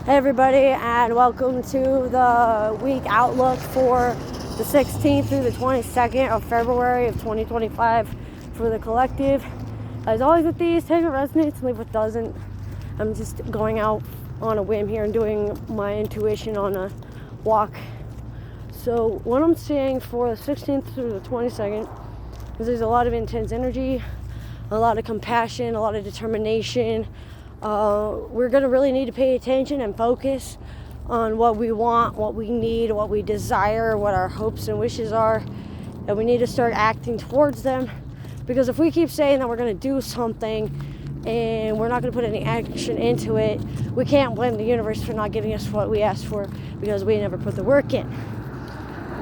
Hey everybody, and welcome to the week outlook for the 16th through the 22nd of February of 2025 for the collective. As always with these, take what resonates, leave what doesn't. I'm just going out on a whim here and doing my intuition on a walk. So what I'm seeing for the 16th through the 22nd is there's a lot of intense energy, a lot of compassion, a lot of determination. We're going to really need to pay attention and focus on what we want, what we need, what we desire, what our hopes and wishes are, and we need to start acting towards them, because if we keep saying that we're going to do something and we're not going to put any action into it, we can't blame the universe for not giving us what we asked for because we never put the work in.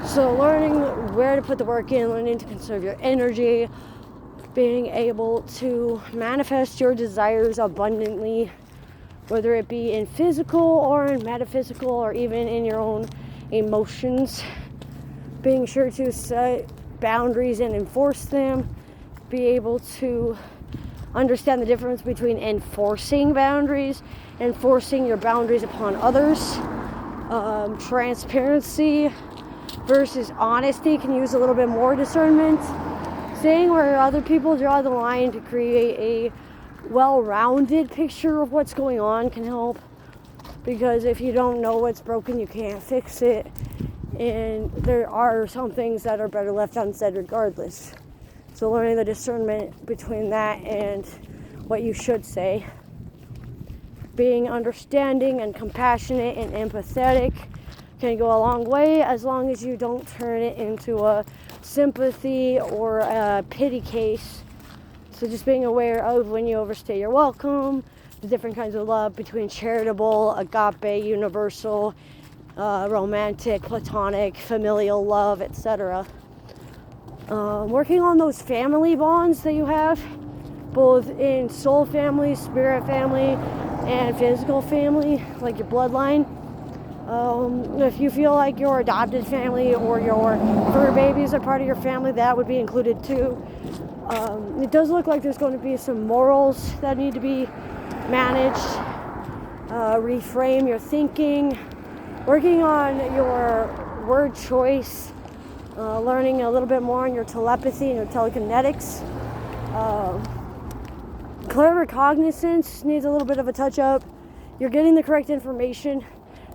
So learning where to put the work in, learning to conserve your energy, being able to manifest your desires abundantly, whether it be in physical or in metaphysical or even in your own emotions. Being sure to set boundaries and enforce them. Be able to understand the difference between enforcing boundaries and forcing your boundaries upon others. Transparency versus honesty can use a little bit more discernment. Seeing where other people draw the line to create a well-rounded picture of what's going on can help, because if you don't know what's broken, you can't fix it, and there are some things that are better left unsaid regardless. So learning the discernment between that and what you should say, being understanding and compassionate and empathetic can go a long way, as long as you don't turn it into a sympathy or a pity case. So just being aware of when you overstay your welcome, the different kinds of love between charitable, agape, universal, romantic, platonic, familial love, etc. Working on those family bonds that you have, both in soul family, spirit family, and physical family, like your bloodline. If you feel like your adopted family or your fur babies are part of your family, that would be included too. It does look like there's going to be some morals that need to be managed. Reframe your thinking, working on your word choice, learning a little bit more on your telepathy and your telekinetics. Claircognizance needs a little bit of a touch up. You're getting the correct information,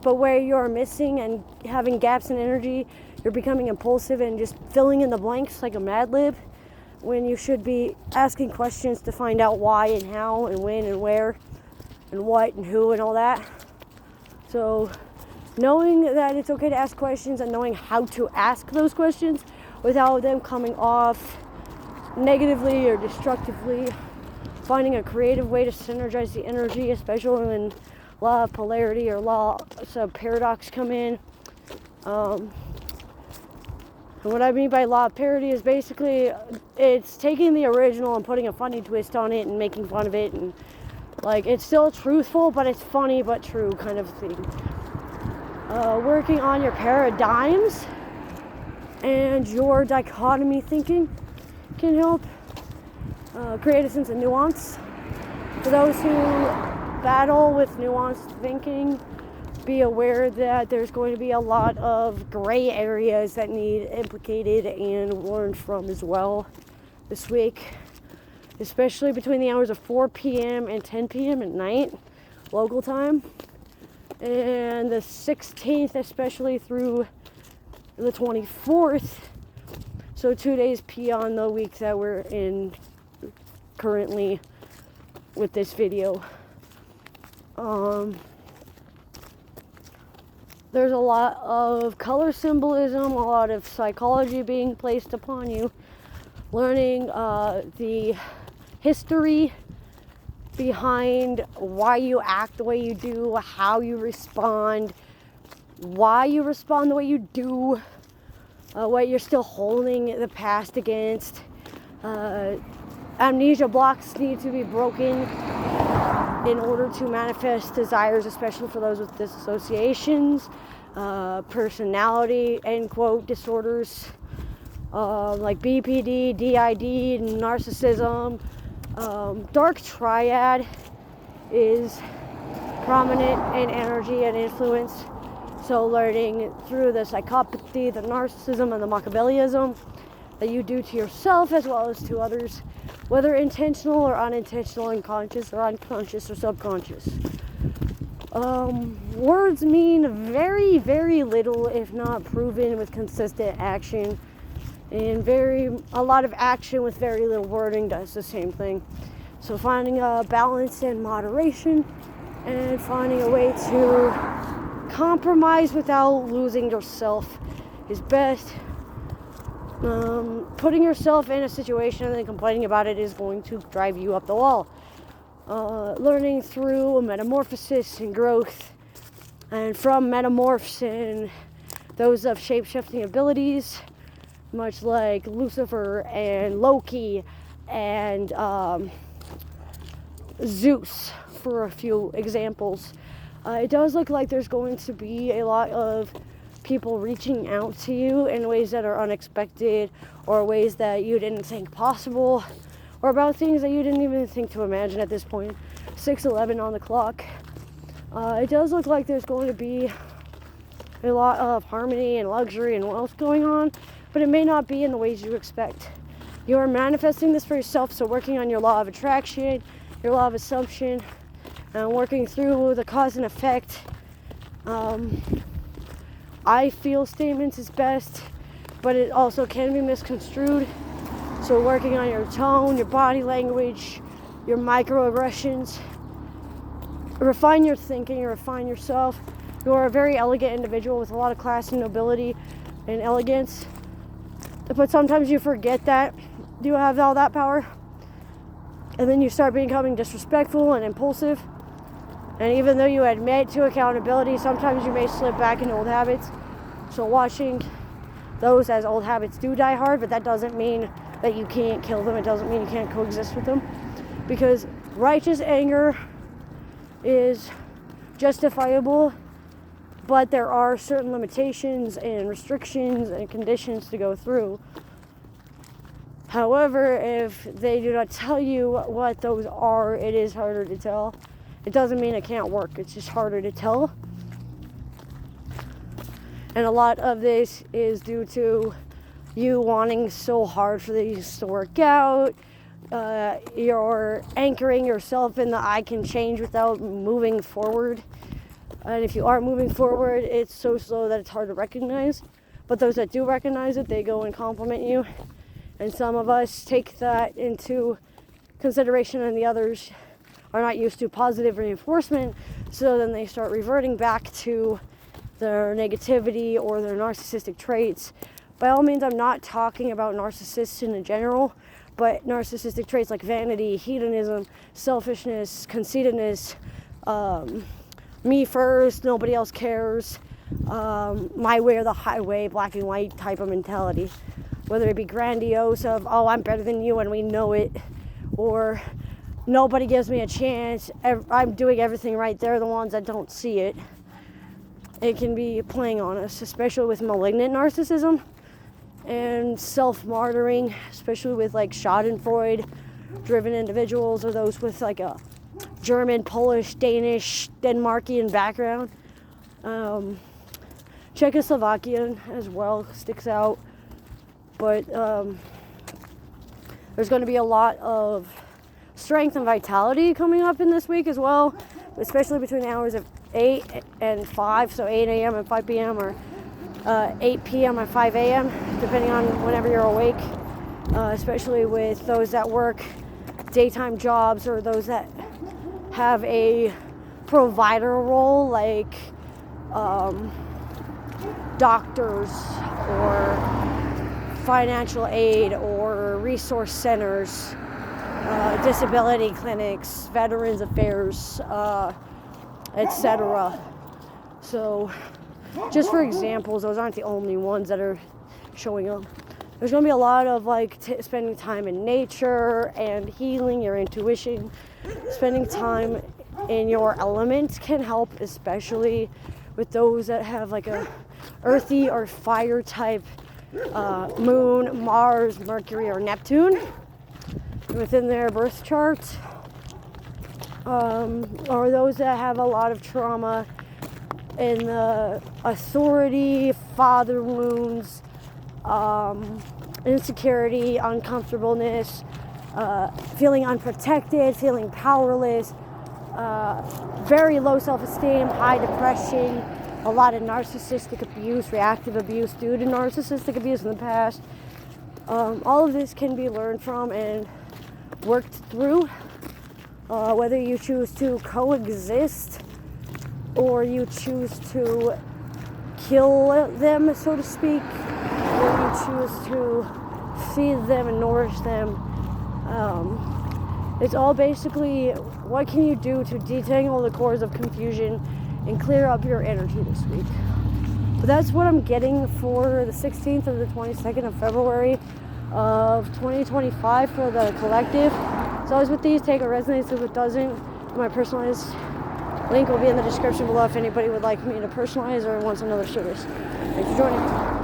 but where you're missing and having gaps in energy, you're becoming impulsive and just filling in the blanks like a Mad Lib, when you should be asking questions to find out why and how and when and where and what and who and all that. So knowing that it's okay to ask questions and knowing how to ask those questions without them coming off negatively or destructively. Finding a creative way to synergize the energy, especially when law of polarity or law of paradox come in. And what I mean by law of parody is basically it's taking the original and putting a funny twist on it and making fun of it, and like it's still truthful, but it's funny but true kind of thing. Working on your paradigms and your dichotomy thinking can help create a sense of nuance. For those who battle with nuanced thinking, be aware that there's going to be a lot of gray areas that need implicated and learned from as well this week, especially between the hours of 4 p.m. and 10 p.m. at night, local time, and the 16th, especially through the 24th, so 2 days beyond the week that we're in currently with this video. There's a lot of color symbolism, a lot of psychology being placed upon you, learning the history behind why you act the way you do, how you respond, why you respond the way you do, what you're still holding the past against. Amnesia blocks need to be broken in order to manifest desires, especially for those with dissociations, personality, end quote, disorders, like BPD, DID, narcissism. Dark triad is prominent in energy and influence. So learning through the psychopathy, the narcissism, and the Machiavellism that you do to yourself as well as to others, whether intentional or unintentional, unconscious or unconscious or subconscious. Words mean very, very little if not proven with consistent action, and a lot of action with very little wording does the same thing. So finding a balance and moderation, and finding a way to compromise without losing yourself is best. Putting yourself in a situation and then complaining about it is going to drive you up the wall. Learning through metamorphosis and growth, and from metamorphs and those of shape-shifting abilities, much like Lucifer and Loki and Zeus, for a few examples. It does look like there's going to be a lot of people reaching out to you in ways that are unexpected, or ways that you didn't think possible, or about things that you didn't even think to imagine at this point. 6:11 on the clock. It does look like there's going to be a lot of harmony and luxury and wealth going on, but it may not be in the ways you expect. You are manifesting this for yourself, so working on your law of attraction, your law of assumption, and working through the cause and effect. I feel statements is best, but it also can be misconstrued. So working on your tone, your body language, your microaggressions. Refine your thinking, refine yourself. You are a very elegant individual with a lot of class and nobility and elegance. But sometimes you forget that you have all that power. And then you start becoming disrespectful and impulsive. And even though you admit to accountability, sometimes you may slip back into old habits. So watching those as old habits do die hard, but that doesn't mean that you can't kill them. It doesn't mean you can't coexist with them. Because righteous anger is justifiable, but there are certain limitations and restrictions and conditions to go through. However, if they do not tell you what those are, it is harder to tell. It doesn't mean it can't work. It's just harder to tell. And a lot of this is due to you wanting so hard for these to work out. You're anchoring yourself in the I can change without moving forward. And if you are moving forward, it's so slow that it's hard to recognize. But those that do recognize it, they go and compliment you. And some of us take that into consideration, and the others are not used to positive reinforcement, so then they start reverting back to their negativity or their narcissistic traits. By all means, I'm not talking about narcissists in general, but narcissistic traits like vanity, hedonism, selfishness, conceitedness, me first, nobody else cares, my way or the highway, black and white type of mentality. Whether it be grandiose of, oh, I'm better than you and we know it, or nobody gives me a chance, I'm doing everything right, they're the ones that don't see it. It can be playing on us, especially with malignant narcissism and self-martyring, especially with like Schadenfreude-driven individuals, or those with like a German, Polish, Danish, Denmarkian background. Czechoslovakian as well sticks out, but there's going to be a lot of strength and vitality coming up in this week as well, especially between the hours of 8 and 5, so 8 a.m. and 5 p.m. or 8 p.m. and 5 a.m. depending on whenever you're awake, especially with those that work daytime jobs or those that have a provider role like doctors or financial aid or resource centers, disability clinics, veterans affairs, etc. So just for examples, those aren't the only ones that are showing up. There's going to be a lot of like spending time in nature and healing your intuition. Spending time in your element can help, especially with those that have like a earthy or fire type moon, Mars, Mercury, or Neptune within their birth chart. or those that have a lot of trauma in the authority, father wounds, insecurity, uncomfortableness, feeling unprotected, feeling powerless, very low self-esteem, high depression, a lot of narcissistic abuse, reactive abuse due to narcissistic abuse in the past. All of this can be learned from and worked through, whether you choose to coexist or you choose to kill them, so to speak, or you choose to feed them and nourish them. It's all basically, what can you do to detangle the cords of confusion and clear up your energy this week? But that's what I'm getting for the 16th or the 22nd of February of 2025 for the collective. So as with these, take what resonates, if it doesn't. My personalized link will be in the description below if anybody would like me to personalize or wants another service. Thanks for joining.